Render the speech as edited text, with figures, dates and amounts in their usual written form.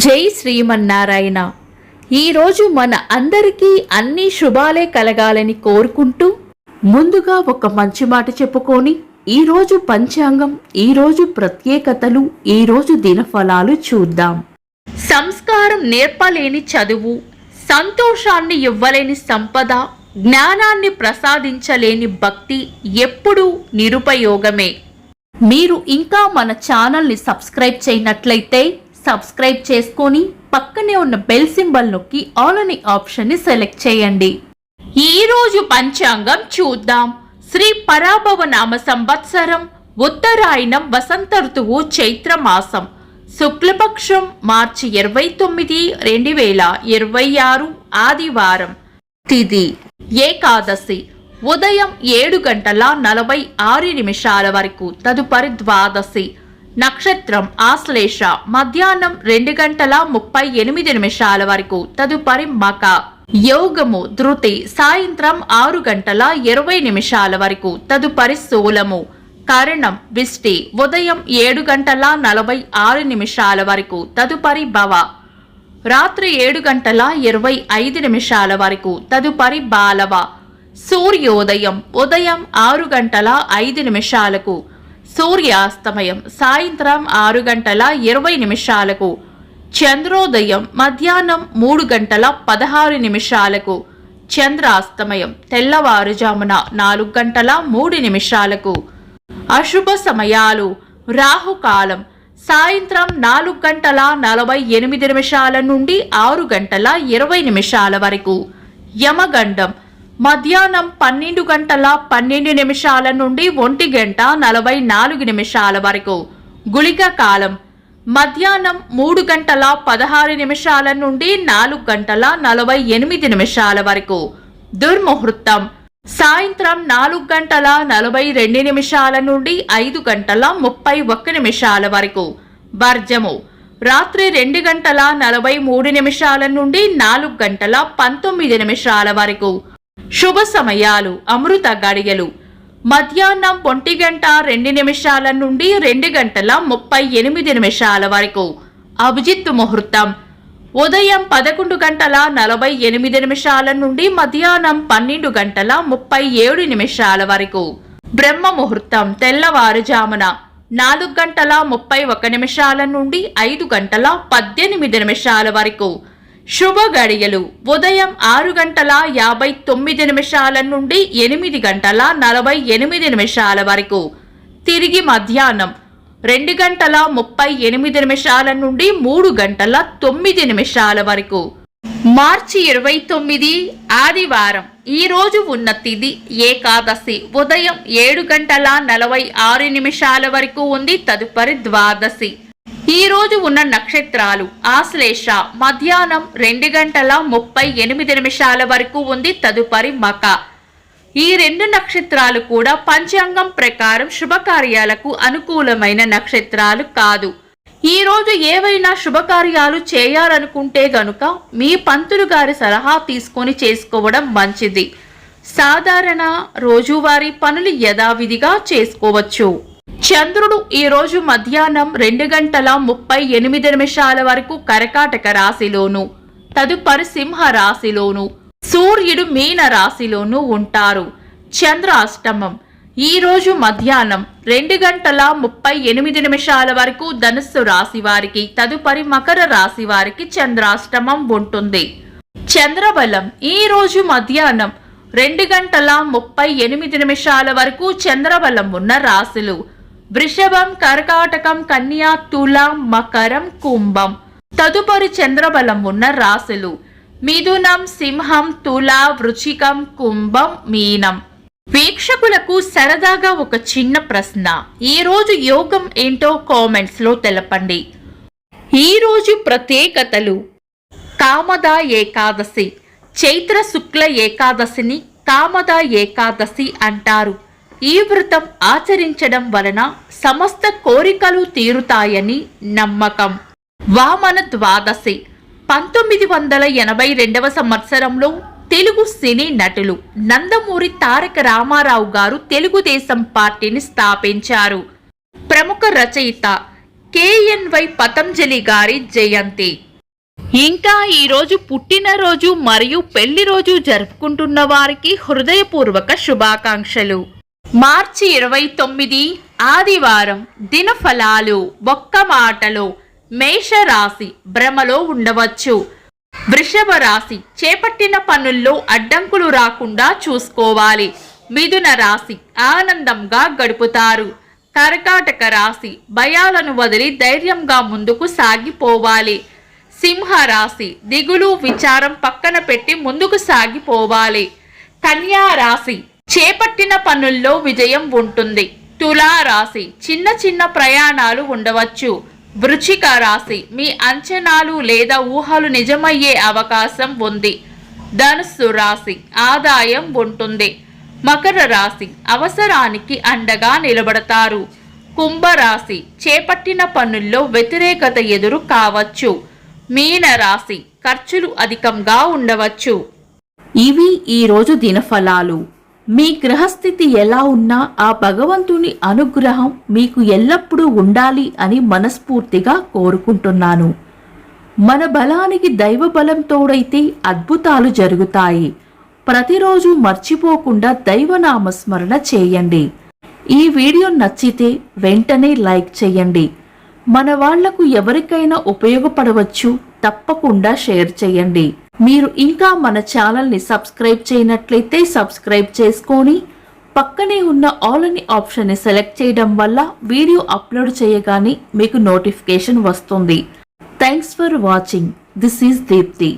జై శ్రీమన్నారాయణ. ఈరోజు మన అందరికీ అన్ని శుభాలే కలగాలని కోరుకుంటూ ముందుగా ఒక మంచి మాట చెప్పుకొని ఈరోజు పంచాంగం, ఈరోజు ప్రత్యేకతలు, ఈరోజు దినఫలాలు చూద్దాం. సంస్కారం నేర్పలేని చదువు, సంతోషాన్ని ఇవ్వలేని సంపద, జ్ఞానాన్ని ప్రసాదించలేని భక్తి ఎప్పుడూ నిరుపయోగమే. మీరు ఇంకా మన ఛానల్ని సబ్స్క్రైబ్ చేయనట్లయితే సబ్స్క్రైబ్ చేసుకొని పక్కనే ఉన్న బెల్ సింబల్ నొక్కి ఆల్ అనే ఆప్షన్ని సెలెక్ట్ చేయండి. ఈరోజు పంచాంగం చూద్దాం. శ్రీ పరాభవ నామ సంవత్సరం, ఉత్తరాయణం, వసంత ఋతువు, చైత్రమాసం, శుక్లపక్షం, మార్చి 29, 2026, ఆదివారం. తిథి ఏకాదశి. ఉదయం 7:46 వరకు, తదుపరి ద్వాదశి. నక్షత్రం ఆశ్లేష. మధ్యాహ్నం 2:38 వరకు, తదుపరి మక. యోగము ధృతి. సాయంత్రం 6:20 వరకు, తదుపరి శూలము. కరణం విష్టి. ఉదయం 7:46 వరకు, తదుపరి భవ. రాత్రి 7:25 వరకు, తదుపరి బాలవ. సూర్యోదయం ఉదయం 6:05, సూర్యాస్తమయం సాయంత్రం 6:20. చంద్రోదయం మధ్యాహ్నం 3:16, చంద్రాస్తమయం తెల్లవారుజామున 4:03. అశుభ సమయాలు. రాహుకాలం సాయంత్రం 4:48 నుండి 6:20 వరకు. యమగండం మధ్యాహ్నం 12:12 నుండి 1:44 వరకు. గుళిక కాలం మధ్యాహ్నం 3:16 నుండి 4:48 వరకు. దుర్ముహూర్తం సాయంత్రం 4:42 నుండి 5:31 వరకు. వర్జము రాత్రి 2:43 నుండి 4:19 వరకు. శుభ సమయాలు. అమృత గడియలు మధ్యాహ్నం 1:02 నుండి 2:38 వరకు. అభిజిత్ ముహూర్తం ఉదయం 11:48 నుండి మధ్యాహ్నం 12:37 వరకు. బ్రహ్మ ముహూర్తం తెల్లవారుజామున 4:31 నుండి 5:18 వరకు. శుభ గడియలు ఉదయం 6:59 నుండి 8:48 వరకు. తిరిగి మధ్యాహ్నం 2:38 నుండి 3:09 వరకు. మార్చి 29, ఆదివారం. ఈ రోజు ఉన్న తిథి ఏకాదశి. ఉదయం 7:46 వరకు ఉంది, తదుపరి ద్వాదశి. ఈ రోజు ఉన్న నక్షత్రాలు ఆశ్లేష. మధ్యాహ్నం 2:38 వరకు ఉంది, తదుపరి మక. ఈ రెండు నక్షత్రాలు కూడా పంచాంగం ప్రకారం శుభకార్యాలకు అనుకూలమైన నక్షత్రాలు కాదు. ఈ రోజు ఏవైనా శుభకార్యాలు చేయాలనుకుంటే గనుక మీ పంతులు గారి సలహా తీసుకొని చేసుకోవడం మంచిది. సాధారణ రోజువారీ పనులు యథావిధిగా చేసుకోవచ్చు. చంద్రుడు ఈ రోజు మధ్యాహ్నం 2:38 వరకు కర్కాటక రాశిలోను, తదుపరి సింహ రాశిలోను, సూర్యుడు మీన రాశిలోను ఉంటారు. చంద్రాష్టమం ఈ రోజు మధ్యాహ్నం 2:38 వరకు ధనుస్సు రాశి వారికి, తదుపరి మకర రాశి వారికి చంద్రాష్టమం ఉంటుంది. చంద్రబలం ఈ రోజు మధ్యాహ్నం 2:38 వరకు చంద్రబలం ఉన్న రాశులు వృషభం, కర్కాటకం, కన్యా, తులం, మకరం, కుంభం. తదుపరి చంద్రబలం ఉన్న రాశులు మిథునం, సింహం, తుల, వృచ్చికం, కుంభం, మీనం. వీక్షకులకు సరదాగా ఒక చిన్న ప్రశ్న. ఈ రోజు యోగం ఏంటో కామెంట్స్ లో తెలపండి. ఈ రోజు ప్రత్యేకతలు. కామద ఏకాదశి. చైత్ర శుక్ల ఏకాదశిని కామద ఏకాదశి అంటారు. ఈ వ్రతం ఆచరించడం వలన సమస్త కోరికలు తీరుతాయని నమ్మకం. వామన ద్వాదశి. 1982 సంవత్సరంలో తెలుగు సినీ నటులు నందమూరి తారక రామారావు గారు తెలుగుదేశం పార్టీని స్థాపించారు. ప్రముఖ రచయిత KNY పతంజలి గారి జయంతి. ఇంకా ఈరోజు పుట్టినరోజు మరియు పెళ్లి రోజు జరుపుకుంటున్న వారికి హృదయపూర్వక శుభాకాంక్షలు. మార్చి 29 ఆదివారం. దినఫలాలు. ఒక్క మాటలో మేషరాశి భ్రమలో ఉండవచ్చు. వృషభ రాశి చేపట్టిన పనుల్లో అడ్డంకులు రాకుండా చూసుకోవాలి. మిథున రాశి ఆనందంగా గడుపుతారు. కర్కాటక రాశి భయాలను వదిలి ధైర్యంగా ముందుకు సాగిపోవాలి. సింహ రాశి దిగులు విచారం పక్కన పెట్టి ముందుకు సాగిపోవాలి. కన్యా రాశి చేపట్టిన పనుల్లో విజయం ఉంటుంది. తులా రాశి చిన్న చిన్న ప్రయాణాలు ఉండవచ్చు. వృశ్చిక రాశి మీ అంచనాలు లేదా ఊహలు నిజమయ్యే అవకాశం ఉంది. ధనుస్సు రాశి ఆదాయం ఉంటుంది. మకర రాశి అవసరానికి అండగా నిలబడతారు. కుంభరాశి చేపట్టిన పనుల్లో వ్యతిరేకత ఎదురు కావచ్చు. మీన రాశి ఖర్చులు అధికంగా ఉండవచ్చు. ఇవి ఈరోజు దినఫలాలు. మీ గ్రహస్థితి ఎలా ఉన్నా ఆ భగవంతుని అనుగ్రహం మీకు ఎల్లప్పుడూ ఉండాలి అని మనస్ఫూర్తిగా కోరుకుంటున్నాను. మన బలానికి దైవ బలం తోడైతే అద్భుతాలు జరుగుతాయి. ప్రతిరోజు మర్చిపోకుండా దైవనామస్మరణ చేయండి. ఈ వీడియో నచ్చితే వెంటనే లైక్ చేయండి. మన వాళ్లకు ఎవరికైనా ఉపయోగపడవచ్చు. తప్పకుండా షేర్ చేయండి. మీరు ఇంకా మన ఛానల్ని సబ్స్క్రైబ్ చేయనట్లయితే సబ్స్క్రైబ్ చేసుకొని పక్కనే ఉన్న ఆల్ అని ఆప్షన్ని సెలెక్ట్ చేయడం వల్ల వీడియో అప్లోడ్ చేయగానే మీకు నోటిఫికేషన్ వస్తుంది. Thanks for watching. This is Deepti.